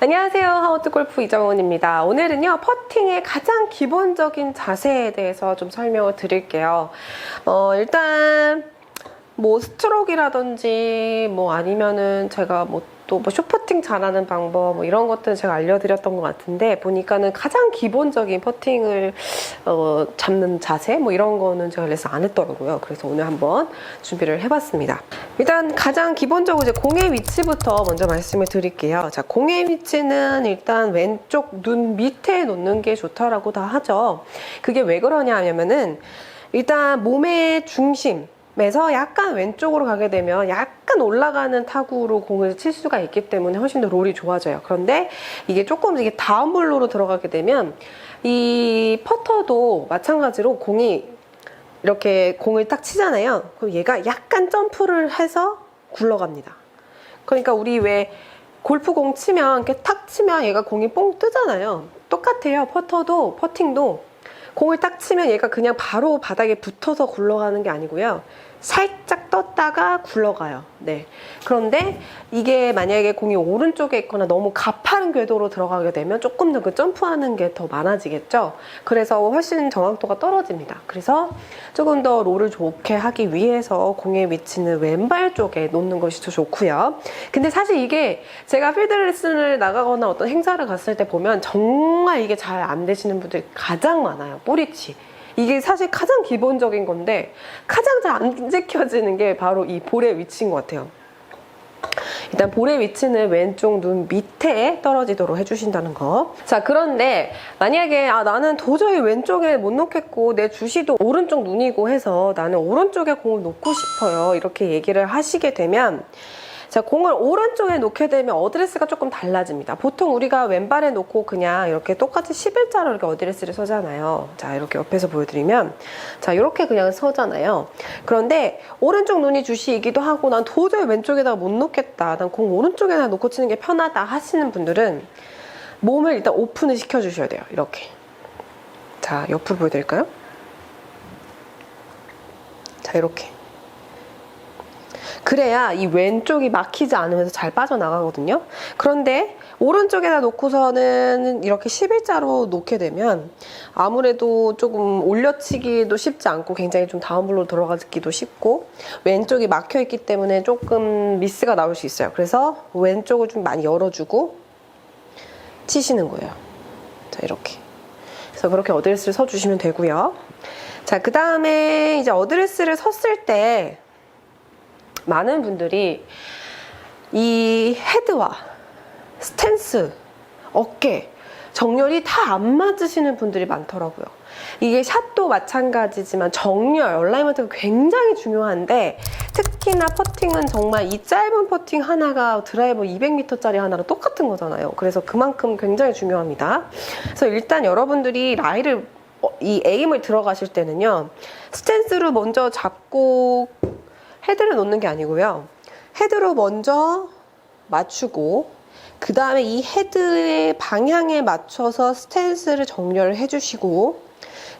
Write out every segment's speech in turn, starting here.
안녕하세요. 하우투 골프 이정훈입니다. 오늘은요, 퍼팅의 가장 기본적인 자세에 대해서 좀 설명을 드릴게요. 일단 스트로크라든지 아니면은 제가 또 숏퍼팅 잘하는 방법 이런 것들은 제가 알려드렸던 것 같은데, 보니까는 가장 기본적인 퍼팅을 잡는 자세 이런 거는 제가 레슨 안 했더라고요. 그래서 오늘 한번 준비를 해봤습니다. 일단 가장 기본적으로 이제 공의 위치부터 먼저 말씀을 드릴게요. 자, 공의 위치는 일단 왼쪽 눈 밑에 놓는 게 좋다라고 다 하죠. 그게 왜 그러냐 하면은 일단 몸의 중심 에서 약간 왼쪽으로 가게 되면 약간 올라가는 타구로 공을 칠 수가 있기 때문에 훨씬 더 롤이 좋아져요. 그런데 이게 조금 다운블로로 들어가게 되면 이 퍼터도 마찬가지로 공이 이렇게 공을 딱 치잖아요. 그럼 얘가 약간 점프를 해서 굴러갑니다. 그러니까 우리 왜 골프공 치면 이렇게 탁 치면 얘가 공이 뽕 뜨잖아요. 똑같아요. 퍼팅도 공을 딱 치면 얘가 그냥 바로 바닥에 붙어서 굴러가는 게 아니고요. 살짝 떴다가 굴러가요. 네. 그런데 이게 만약에 공이 오른쪽에 있거나 너무 가파른 궤도로 들어가게 되면 조금 더 그 점프하는 게 더 많아지겠죠. 그래서 훨씬 정확도가 떨어집니다. 그래서 조금 더 롤을 좋게 하기 위해서 공의 위치는 왼발 쪽에 놓는 것이 더 좋고요. 근데 사실 이게 제가 필드 레슨을 나가거나 어떤 행사를 갔을 때 보면 정말 이게 잘 안 되시는 분들이 가장 많아요. 볼위치. 이게 사실 가장 기본적인 건데 가장 잘 안 지켜지는 게 바로 이 볼의 위치인 것 같아요. 일단 볼의 위치는 왼쪽 눈 밑에 떨어지도록 해주신다는 거. 자, 그런데 만약에 나는 도저히 왼쪽에 못 놓겠고 내 주시도 오른쪽 눈이고 해서 나는 오른쪽에 공을 놓고 싶어요, 이렇게 얘기를 하시게 되면, 자, 공을 오른쪽에 놓게 되면 어드레스가 조금 달라집니다. 보통 우리가 왼발에 놓고 그냥 이렇게 똑같이 11자로 이렇게 어드레스를 서잖아요. 자, 이렇게 옆에서 보여드리면, 자, 이렇게 그냥 서잖아요. 그런데 오른쪽 눈이 주시이기도 하고 난 도저히 왼쪽에다가 못 놓겠다, 난 공 오른쪽에다 놓고 치는 게 편하다 하시는 분들은 몸을 일단 오픈을 시켜주셔야 돼요. 이렇게. 자, 옆으로 보여드릴까요? 자, 이렇게. 그래야 이 왼쪽이 막히지 않으면서 잘 빠져나가거든요. 그런데 오른쪽에다 놓고서는 이렇게 11자로 놓게 되면 아무래도 조금 올려치기도 쉽지 않고 굉장히 좀 다운블로 들어가기도 쉽고 왼쪽이 막혀있기 때문에 조금 미스가 나올 수 있어요. 그래서 왼쪽을 좀 많이 열어주고 치시는 거예요. 자, 이렇게. 그래서 그렇게 어드레스를 서주시면 되고요. 자, 그 다음에 이제 어드레스를 섰을 때 많은 분들이 이 헤드와 스탠스, 어깨, 정렬이 다 안 맞으시는 분들이 많더라고요. 이게 샷도 마찬가지지만 정렬, 얼라이먼트가 굉장히 중요한데, 특히나 퍼팅은 정말 이 짧은 퍼팅 하나가 드라이버 200m짜리 하나랑 똑같은 거잖아요. 그래서 그만큼 굉장히 중요합니다. 그래서 일단 여러분들이 라이를, 이 에임을 들어가실 때는요, 스탠스로 먼저 잡고 헤드를 놓는 게 아니고요. 헤드로 먼저 맞추고 그 다음에 이 헤드의 방향에 맞춰서 스탠스를 정렬을 해주시고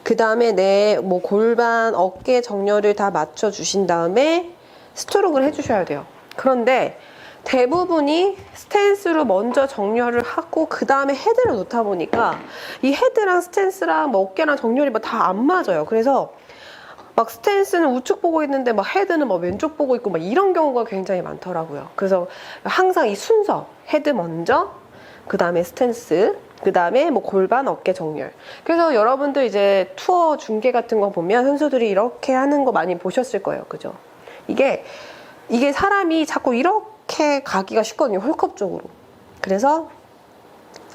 그 다음에 내 골반, 어깨 정렬을 다 맞춰주신 다음에 스트로크를 해주셔야 돼요. 그런데 대부분이 스탠스로 먼저 정렬을 하고 그 다음에 헤드를 놓다 보니까 이 헤드랑 스탠스랑 어깨랑 정렬이 다 안 맞아요. 그래서 스탠스는 우측 보고 있는데 헤드는 왼쪽 보고 있고 이런 경우가 굉장히 많더라고요. 그래서 항상 이 순서, 헤드 먼저, 그 다음에 스탠스, 그 다음에 골반, 어깨 정렬. 그래서 여러분들 이제 투어 중계 같은 거 보면 선수들이 이렇게 하는 거 많이 보셨을 거예요. 그죠? 이게 사람이 자꾸 이렇게 가기가 쉽거든요. 홀컵 쪽으로. 그래서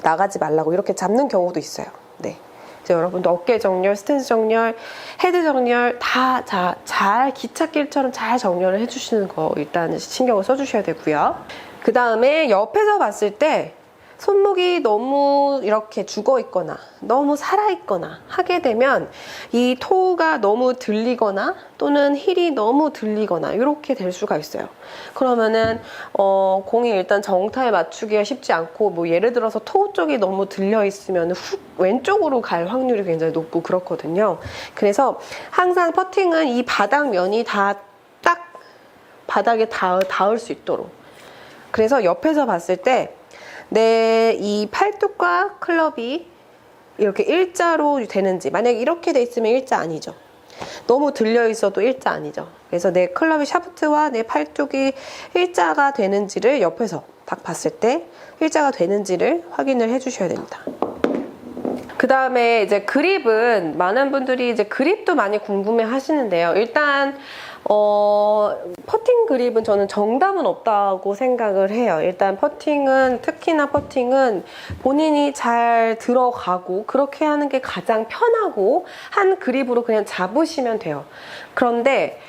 나가지 말라고 이렇게 잡는 경우도 있어요. 네. 여러분도 어깨 정렬, 스탠스 정렬, 헤드 정렬 다 잘 기찻길처럼 잘 정렬을 해주시는 거 일단 신경을 써주셔야 되고요. 그 다음에 옆에서 봤을 때 손목이 너무 이렇게 죽어 있거나 너무 살아 있거나 하게 되면 이 토우가 너무 들리거나 또는 힐이 너무 들리거나 이렇게 될 수가 있어요. 그러면은 공이 일단 정타에 맞추기가 쉽지 않고 예를 들어서 토우 쪽이 너무 들려 있으면 왼쪽으로 갈 확률이 굉장히 높고 그렇거든요. 그래서 항상 퍼팅은 이 바닥면이 다 딱 바닥에 닿을 수 있도록, 그래서 옆에서 봤을 때 내 이 팔뚝과 클럽이 이렇게 일자로 되는지, 만약에 이렇게 돼 있으면 일자 아니죠. 너무 들려 있어도 일자 아니죠. 그래서 내 클럽의 샤프트와 내 팔뚝이 일자가 되는지를 옆에서 딱 봤을 때 일자가 되는지를 확인을 해주셔야 됩니다. 그 다음에 이제 그립은 많은 분들이 이제 그립도 많이 궁금해 하시는데요. 일단 퍼팅 그립은 저는 정답은 없다고 생각을 해요. 일단 퍼팅은, 특히나 퍼팅은 본인이 잘 들어가고 그렇게 하는 게 가장 편하고 한 그립으로 그냥 잡으시면 돼요. 그런데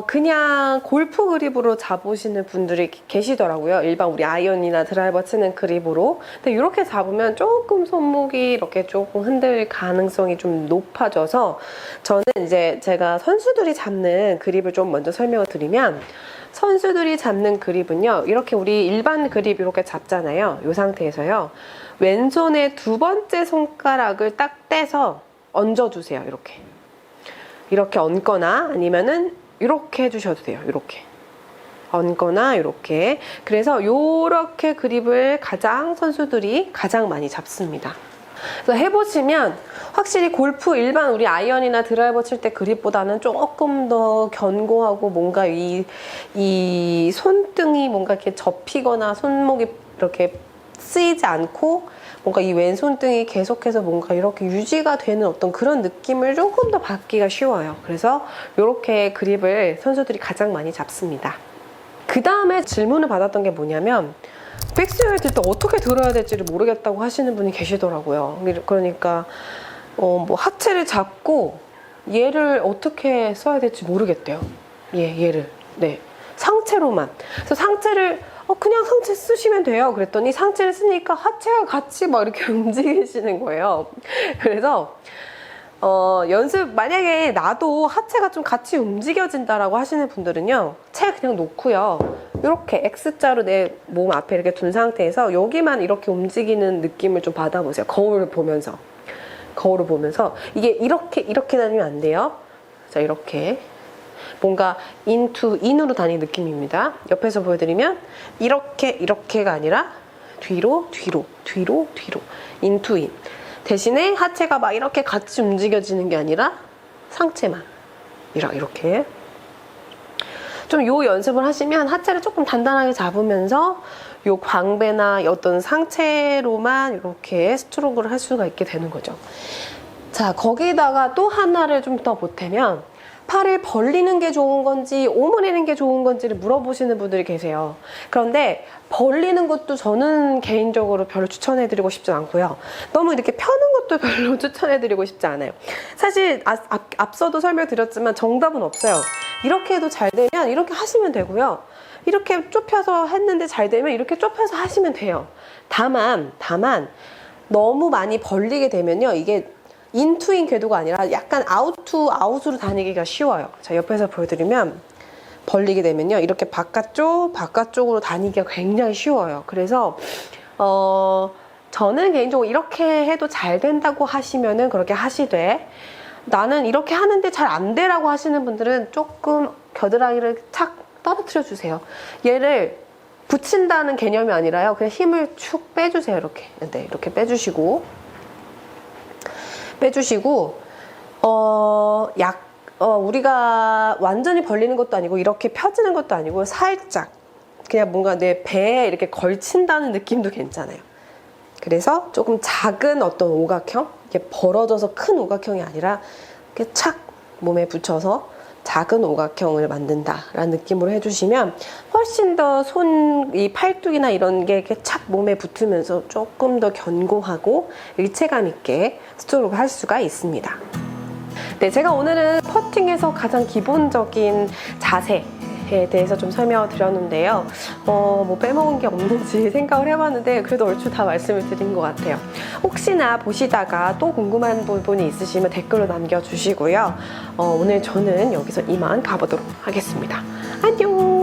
그냥 골프 그립으로 잡으시는 분들이 계시더라고요. 일반 우리 아이언이나 드라이버 치는 그립으로. 근데 이렇게 잡으면 조금 손목이 이렇게 조금 흔들 가능성이 좀 높아져서, 저는 이제 제가 선수들이 잡는 그립을 좀 먼저 설명을 드리면, 선수들이 잡는 그립은요, 이렇게 우리 일반 그립 이렇게 잡잖아요. 이 상태에서요, 왼손의 두 번째 손가락을 딱 떼서 얹어주세요. 이렇게 얹거나 아니면은 이렇게 해주셔도 돼요. 이렇게 얹거나 이렇게. 그래서 이렇게 그립을 선수들이 가장 많이 잡습니다. 그래서 해보시면 확실히 골프 일반 우리 아이언이나 드라이버 칠 때 그립보다는 조금 더 견고하고, 뭔가 이 손등이 뭔가 이렇게 접히거나 손목이 이렇게 쓰이지 않고, 뭔가 이 왼손등이 계속해서 뭔가 이렇게 유지가 되는 어떤 그런 느낌을 조금 더 받기가 쉬워요. 그래서 이렇게 그립을 선수들이 가장 많이 잡습니다. 그 다음에 질문을 받았던 게 뭐냐면, 백스윙을 들 때 어떻게 들어야 될지를 모르겠다고 하시는 분이 계시더라고요. 그러니까 뭐 하체를 잡고 얘를 어떻게 써야 될지 모르겠대요. 얘를. 네. 상체로만. 그래서 상체를 그냥 상체 쓰시면 돼요. 그랬더니 상체를 쓰니까 하체가 같이 막 이렇게 움직이시는 거예요. 그래서 만약에 나도 하체가 좀 같이 움직여진다라고 하시는 분들은요, 채 그냥 놓고요, 이렇게 X자로 내 몸 앞에 이렇게 둔 상태에서 여기만 이렇게 움직이는 느낌을 좀 받아보세요. 거울을 보면서 이게 이렇게 다니면 안 돼요. 자, 이렇게 뭔가 인으로 다니는 느낌입니다. 옆에서 보여드리면 이렇게가 아니라 뒤로 인투 인. 대신에 하체가 막 이렇게 같이 움직여지는 게 아니라 상체만 이렇게 좀 요 연습을 하시면 하체를 조금 단단하게 잡으면서 요 광배나 어떤 상체로만 이렇게 스트로크를 할 수가 있게 되는 거죠. 자, 거기다가 또 하나를 좀 더 보태면, 팔을 벌리는 게 좋은 건지 오므리는 게 좋은 건지를 물어보시는 분들이 계세요. 그런데 벌리는 것도 저는 개인적으로 별로 추천해드리고 싶지 않고요. 너무 이렇게 펴는 것도 별로 추천해드리고 싶지 않아요. 사실 앞서도 설명드렸지만 정답은 없어요. 이렇게 해도 잘 되면 이렇게 하시면 되고요. 이렇게 좁혀서 했는데 잘 되면 이렇게 좁혀서 하시면 돼요. 다만 너무 많이 벌리게 되면요, 이게 인투인 궤도가 아니라 약간 아웃으로 다니기가 쉬워요. 자, 옆에서 보여드리면 벌리게 되면요, 이렇게 바깥쪽으로 다니기가 굉장히 쉬워요. 그래서 저는 개인적으로 이렇게 해도 잘 된다고 하시면은 그렇게 하시되, 나는 이렇게 하는데 잘 안 돼라고 하시는 분들은 조금 겨드랑이를 착 떨어뜨려 주세요. 얘를 붙인다는 개념이 아니라요, 그냥 힘을 축 빼주세요. 이렇게 빼주시고 우리가 완전히 벌리는 것도 아니고 이렇게 펴지는 것도 아니고 살짝 그냥 뭔가 내 배에 이렇게 걸친다는 느낌도 괜찮아요. 그래서 조금 작은 어떤 오각형, 이게 벌어져서 큰 오각형이 아니라 이렇게 착 몸에 붙여서 작은 오각형을 만든다라는 느낌으로 해주시면 훨씬 더 이 팔뚝이나 이런 게 이렇게 착 몸에 붙으면서 조금 더 견고하고 일체감 있게 스트로크를 할 수가 있습니다. 네, 제가 오늘은 퍼팅에서 가장 기본적인 자세에 대해서 좀 설명을 드렸는데요. 뭐 빼먹은 게 없는지 생각을 해봤는데 그래도 얼추 다 말씀을 드린 것 같아요. 혹시나 보시다가 또 궁금한 부분이 있으시면 댓글로 남겨주시고요. 오늘 저는 여기서 이만 가보도록 하겠습니다. 안녕!